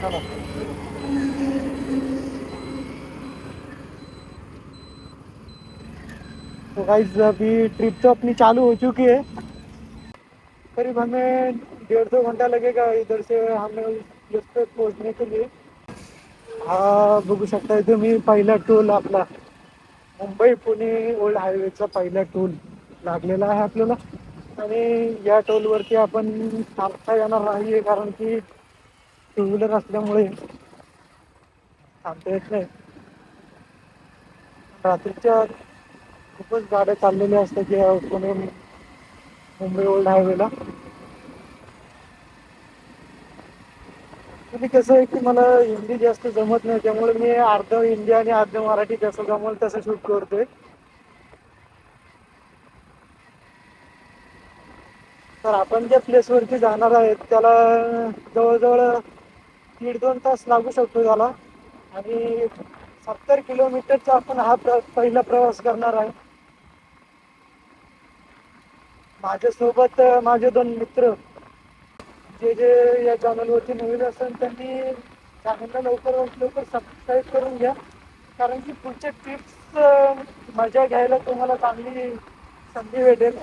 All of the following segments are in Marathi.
तो गाइस अभी ट्रिप तो अपनी चालू हो चुकी है। करीब हमें 1.5 घंटा लगेगा इधर से हमें उस तक पहुंचने के लिए। हा बघू शकता तुम्ही पहिला टोल आपला मुंबई पुणे ओल्ड हायवेचा पहिला टोल लागलेला आहे आपल्याला। आणि या टोलवरती आपण थांबता येणार नाहीये कारण की टू व्हीलर असल्यामुळे थांबता येत नाही। रात्रीच्या खूपच गाड्या चाललेल्या असतात या पुणे मुंबई ओल्ड हायवेला। तुम्ही कसं आहे की मला हिंदी जास्त जमत नाही त्यामुळे मी अर्ध हिंदी आणि अर्ध मराठी जसं जमल तसं शूट करतोय। तर आपण ज्या प्लेसवरती जाणार आहेत त्याला जवळजवळ 1.5-2 तास लागू शकतो त्याला। आणि 70 किलोमीटरचा आपण हा पहिला प्रवास करणार आहे। माझ्यासोबत माझे 2 मित्र जे जे या चॅनलवरती नवीन असेल त्यांनी चॅनलला लवकरात लवकर सबस्क्राईब करून घ्या कारण की पुढच्या ट्रिप्स मजा घ्यायला तुम्हाला चांगली संधी भेटेल।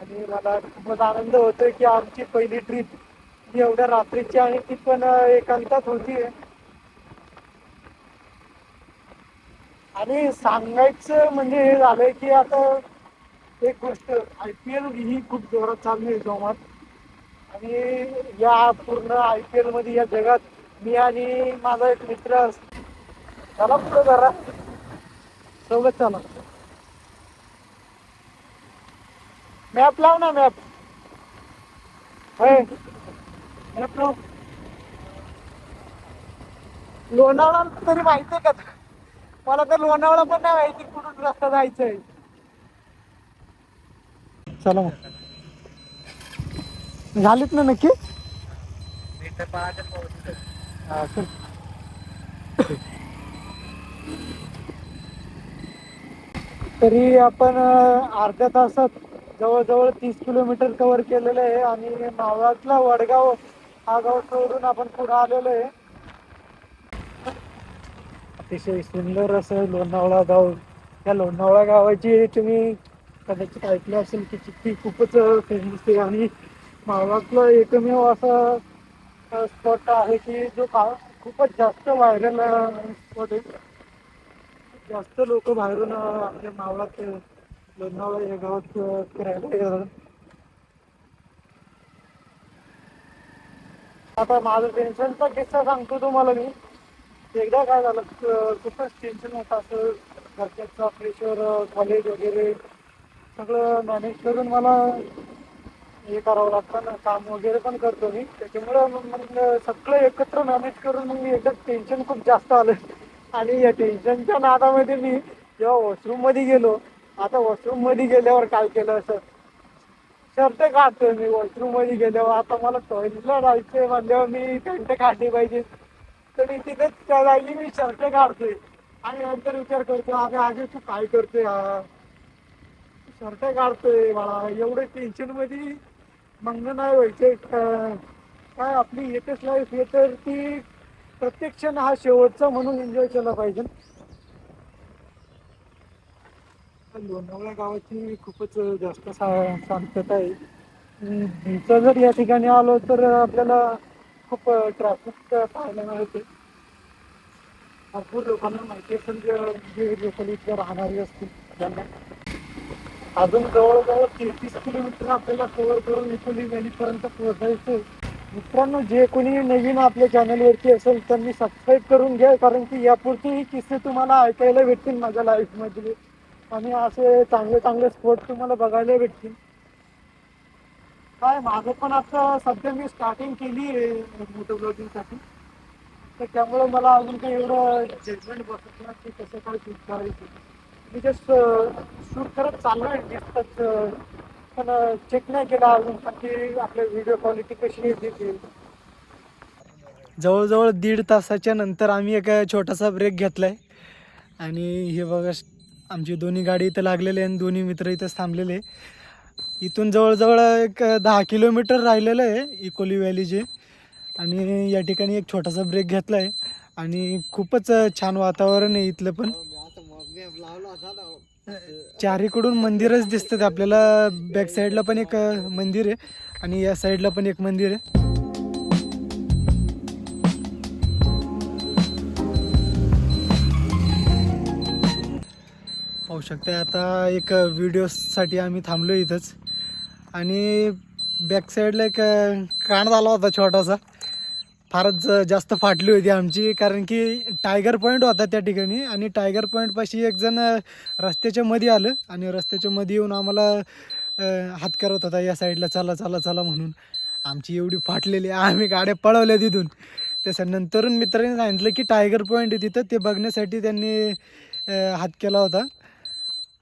आणि मला खूपच आनंद होतोय की आमची पहिली ट्रिप एवढ्या रात्रीची आणि ती पण एकांतात होतीये। आणि सांगायचं म्हणजे हे झालंय की आता एक गोष्ट IPL ही खूप जोरात चालू आहे जोमात। आणि या पूर्ण IPL मध्ये या जगात मी आणि माझा एक मित्र चला पुढे जरा सोबत चला। मॅप लाव ना मॅप मॅप लाव। लोणावळा तरी माहितीय का? मला तर लोणावळा पण नाही माहिती कुठून रस्ता जायचंय। चला मग झालीत ना नक्की? हा चल। तरी आपण अर्ध्या तासात जवळजवळ 30 किलोमीटर कव्हर केलेलं आहे आणि मावळातला वडगाव हा गाव सोडून आपण पुढे आलेलो आहे। अतिशय सुंदर असं लोणावळा गाव। त्या लोणावळा गावाची तुम्ही कदाचित ऐकलं असेल की चिठ्ठी खूपच फेमस आहे आणि मावळातलं एकमेव असं स्पॉट आहे की जो खूपच जास्त व्हायरल स्पॉट आहे। जास्त लोक बाहेरून आपल्या मावळात लोणावळा या गावात फिरायला येतात। आता माझा टेन्शनचा किस्सा सांगतो तुम्हाला मी। एकदा काय झालं खूपच टेन्शन होतं असं घरच्यांचा प्रेशर कॉलेज वगैरे सगळं मॅनेज करून मला हे करावं लागतं ना काम वगैरे पण करतो मी त्याच्यामुळे मग सगळं एकत्र मॅनेज करून मग मी एकदा टेन्शन खूप जास्त आलं। आणि या टेन्शनच्या नादामध्ये मी जेव्हा वॉशरूम मध्ये गेलो आता वॉशरूम मध्ये गेल्यावर काय केलं असं शर्ट काढतोय मी वॉशरूम मध्ये गेल्यावर आता मला टॉयलेटला जायचंय म्हणल्यावर मी पॅन्ट काढली पाहिजे। तरी तिथेच त्या जागी मी शर्ट काढतोय आणि नंतर विचार करतो अरे अजय तू काय करतोय हा शर्ट काढतोय बाळा एवढं टेन्शन मध्ये मंग नाही व्हायचंय काय आपली एकच लाईफ आहे तर ती प्रत्येक क्षण हा शेवटचा म्हणून एन्जॉय केला पाहिजे। लोणावळा गावाची खूपच जास्त शांतता आहे। दिवसा जर या ठिकाणी आलो तर आपल्याला खूप ट्रॅफिक पाहायला मिळते। भरपूर लोकांना माहिती असेल जे लोकल इथले राहणारे असतील त्यांना अजून जवळजवळ 33 किलोमीटर आपल्याला कव्हर करून इथुन पर्यंत पोहोचायचंय। मित्रांनो जे कोणी नवीन आपल्या चॅनलवरती असेल त्यांनी सबस्क्राईब करून घ्या कारण की यापुढचे किस्से तुम्हाला ऐकायला भेटतील माझ्या लाईफ मधले आणि असे चांगले चांगले स्पोर्ट तुम्हाला बघायला भेटतील। काय माझं पण आता सध्या मी स्टार्टिंग केली आहे मोटो ब्लॉगिंग साठी तर त्यामुळे मला अजून काही एवढं जजमेंट बसत नाही की कसं काय शूट करायचं मी जस्ट शूट करत चाललोय नुसतंच पण चेक नाही केला अजून की आपल्या व्हिडिओ क्वालिटी कशी येते ते जवळजवळ 1.5 तासाच्या नंतर आम्ही एक छोटासा ब्रेक घेतलाय आणि हे बघा आमची दोन्ही गाडी इथं लागलेली आहे आणि दोन्ही मित्र इथंच थांबलेले इथून जवळजवळ एक 10 किलोमीटर राहिलेलं आहे इकोली व्हॅलीचे आणि या ठिकाणी एक छोटासा ब्रेक घेतला आहे आणि खूपच छान वातावरण आहे इथलं पण. चारीकडून मंदिरच दिसतात आपल्याला. बॅक साईडला पण एक मंदिर आहे आणि या साईडला पण एक मंदिर आहे. पाहू शकता आता एक व्हिडिओसाठी आम्ही थांबलो इथंच. आणि बॅक साईडला एक कांड झाला होता छोटासा. फारच जास्त फाटली होती आमची, कारण की टायगर पॉईंट होता त्या ठिकाणी आणि टायगर पॉईंटपाशी एक जण रस्त्याच्या मध्ये आलं आणि रस्त्याच्या मध्ये येऊन आम्हाला हात करत होता या साईडला चला चला चला म्हणून. आमची एवढी फाटलेली, आम्ही गाड्या पळवल्या तिथून. त्याच्यानंतर मित्रांनी सांगितलं की टायगर पॉईंट आहे तिथं, ते बघण्यासाठी त्यांनी हात केला होता.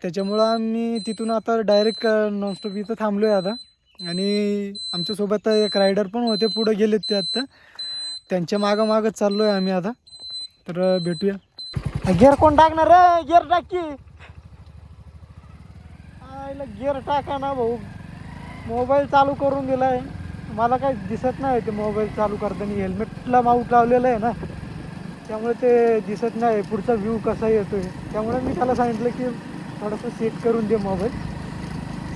त्याच्यामुळं आम्ही तिथून आता डायरेक्ट नॉनस्टॉप इथं थांबलो आहे आता. आणि आमच्यासोबत एक रायडर पण होते, पुढे गेलेत ते आत्ता. त्यांच्या मागं मागं चाललो आहे आम्ही आता. तर भेटूया. गिअर कोण टाकणार रे? गिअर टाक की. गिअर टाका ना भाऊ. मोबाईल चालू करून दिलाय, मला काही दिसत नाही ते मोबाईल चालू करताना. हेल्मेटला माऊट लावलेलं आहे ना, त्यामुळे ते दिसत नाही पुढचा व्ह्यू कसा येतोय. त्यामुळे मी त्याला सांगितलं की थोडंसं सेट करून दे मोबाईल.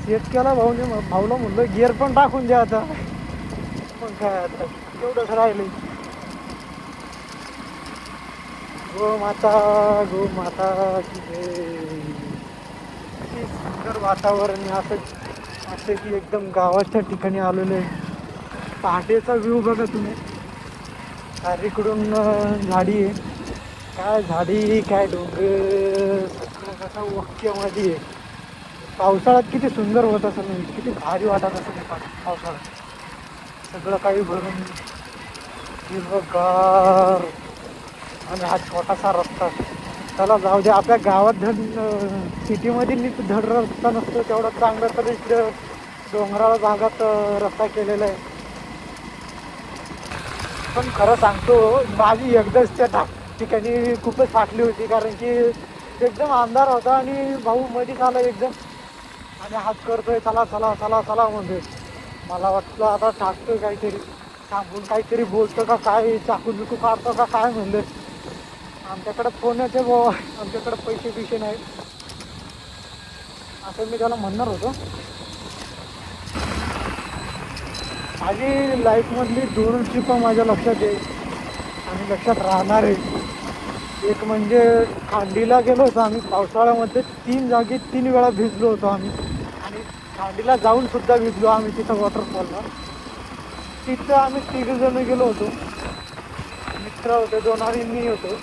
सेट केला भाऊने. भाऊला म्हणलं गिअर पण टाकून द्या आता. मग काय आता एवढंच राहिलं. गो माता गो माता की जय. किती सुंदर वातावरण आहे. असं की एकदम गावाच्या ठिकाणी आलेलं आहे. पहाटेचा व्ह्यू बघा तुम्ही. चारीकडून झाडी आहे, काय झाडी काय डोंगर, सगळं कसं वाक्यामध्ये आहे. पावसाळ्यात किती सुंदर होत असेल ना, किती भारी वाटत असेल पावसाळ्यात. सगळं काही भरून हिरवंगार. आणि हा छोटासा रस्ता. त्याला जाऊ दे, आपल्या गावात सिटीमध्ये नीट धड रस्ता नसतो तेवढा चांगला, तर इकडं डोंगराळ भागात रस्ता केलेला आहे. पण खरं सांगतो, माझी एकदाच त्या ठिकाणी खूपच फाटली होती, कारण की एकदम अंधार होता आणि भाऊ मध्ये आला एकदम आणि हात करतोय चला चला चला चला म्हणतोय. मला वाटलं आता टाकतोय काहीतरी, थांबून काहीतरी बोलतो का काय, चाकू बिकू काढतो का काय म्हणलं. आमच्याकडे फोन येते बाबा, आमच्याकडे पैसे बिशे नाही, असं मी त्याला म्हणणार होतो. माझी लाईफमधली 2 ट्रिपं माझ्या लक्षात आहे आणि लक्षात राहणार आहे. एक म्हणजे खांडीला गेलो होतो आम्ही पावसाळ्यामध्ये. 3 जागी 3 वेळा भिजलो होतो आम्ही. आणि खांडीला जाऊन सुद्धा भिजलो आम्ही तिथं वॉटरफॉलला. तिथं आम्ही 3 जण गेलो होतो, मित्र होते 2 आणि मी होतो.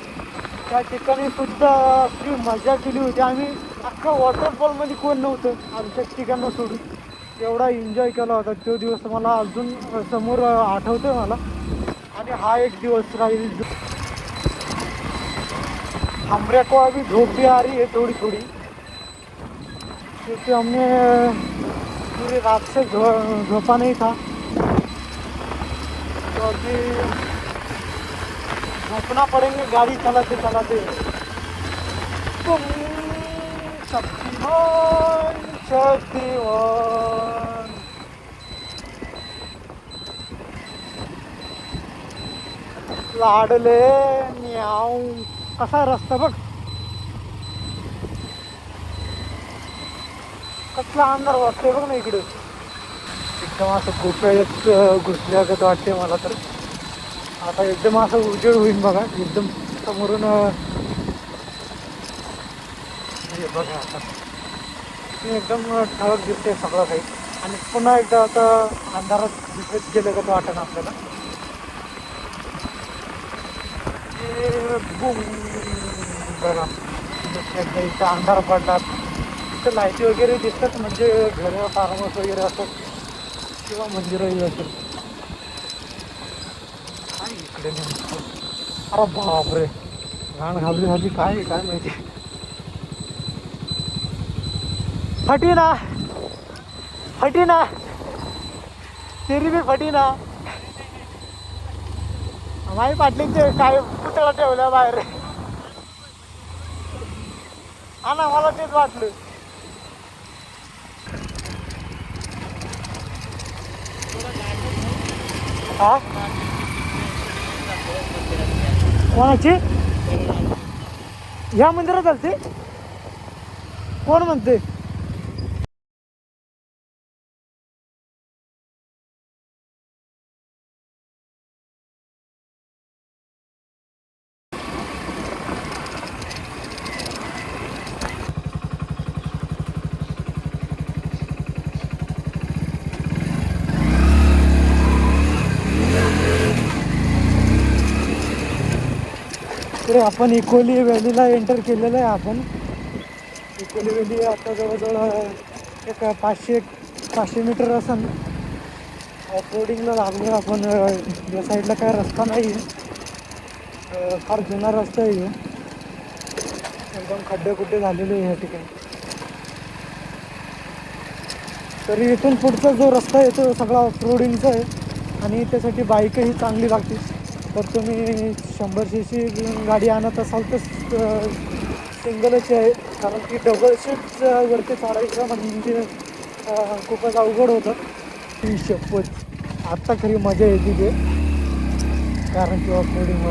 त्या ठिकाणी सुद्धा अशी मजा केली होती आम्ही. अख्खा वॉटरफॉलमध्ये कोण नव्हतं आमच्या ठिकाणं सोडून. एवढा एन्जॉय केला होता तो दिवस, मला अजून समोर आठवतोय मला. आणि हा एक दिवस राहील. हमरे को अभी धूप भी आ रही है थोड़ी थोड़ी, क्योंकि हमने पूरी रात से झोपा नहीं था, तो अभी झोपना पड़ेंगे गाड़ी चलाते चलाते. शक्तिमान शक्तिमान. लाडले म्याऊ. कसा रस्ता बघ, कसला अंधार वाटतोय बघ ना इकडे. एकदम असं गुफेत घुसल्यागत वाटते मला तर. आता एकदम असं उजेड होईल बघा, एकदम समोरून बघा. आता एकदम ठळक दिसते सगळं काही. आणि पुन्हा एकदा आता अंधारात दिसत गेलं का वाटत आपल्याला. बघा एकदा इथं अंधार पडला, इथं लाईटी वगैरे दिसतात, म्हणजे घरं फार्म हाऊस वगैरे असतात किंवा मंदिरही असेल. काय इकडे नेमकं, अरे बापरे, घाण घाबरी झाली काय काय माहिती. फटीना फटीना तेरी बी फटीना. माई पाटलींचे काय पुतळा ठेवल्या बाहेर. हा ना, मला तेच वाटलं. हा कोणाची? ह्या मंदिरात चालते? कोण म्हणते? तर आपण इकोली व्हॅलीला एंटर केलेलं आहे. आपण इकोली व्हॅली आता जवळजवळ एक 500 मीटर असेल. ऑफरोडिंगला लागलो आपण. या साईडला काय रस्ता नाही आहे. फार जुना रस्ता आहे. एकदम खड्डे खुड्डे झालेले आहे या ठिकाणी. तरी इथून पुढचा जो रस्ता आहे तो सगळा ऑफरोडिंगचा आहे आणि त्यासाठी बाईकही चांगली लागते. तर तुम्ही 100cc गाडी आणत असाल तर सिंगलच आहे, कारण की डबल सीट वरती चढायचं म्हणजे खूपच अवघड होतं. ही शपथ आत्ता खरी मजा येते ते, कारण की ऑफरोडिंग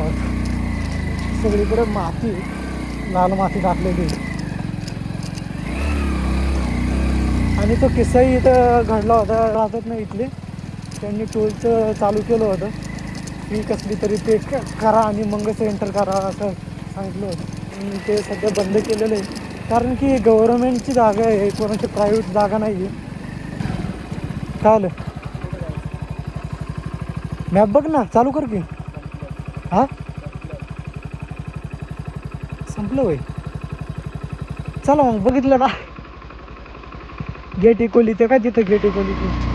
सगळीकडे माती, लाल माती टाकलेली. आणि तो किस्साही इथं घडला होता. राहतात ना इथले, त्यांनी टोलचं चालू केलं होतं. फी कसली तरी पे करा आणि मगच एंटर करा असं सांगितलं होतं. ते सध्या बंद केलेलं आहे, कारण की गव्हर्नमेंटची जागा आहे, कोणाची प्रायव्हेट जागा नाही आहे. चालेल, मॅप बघ ना, चालू कर की. हां, संपलं होय. चला मग, बघितलं ना गेट इकोली. ते काय तिथं गेट इकोली ते.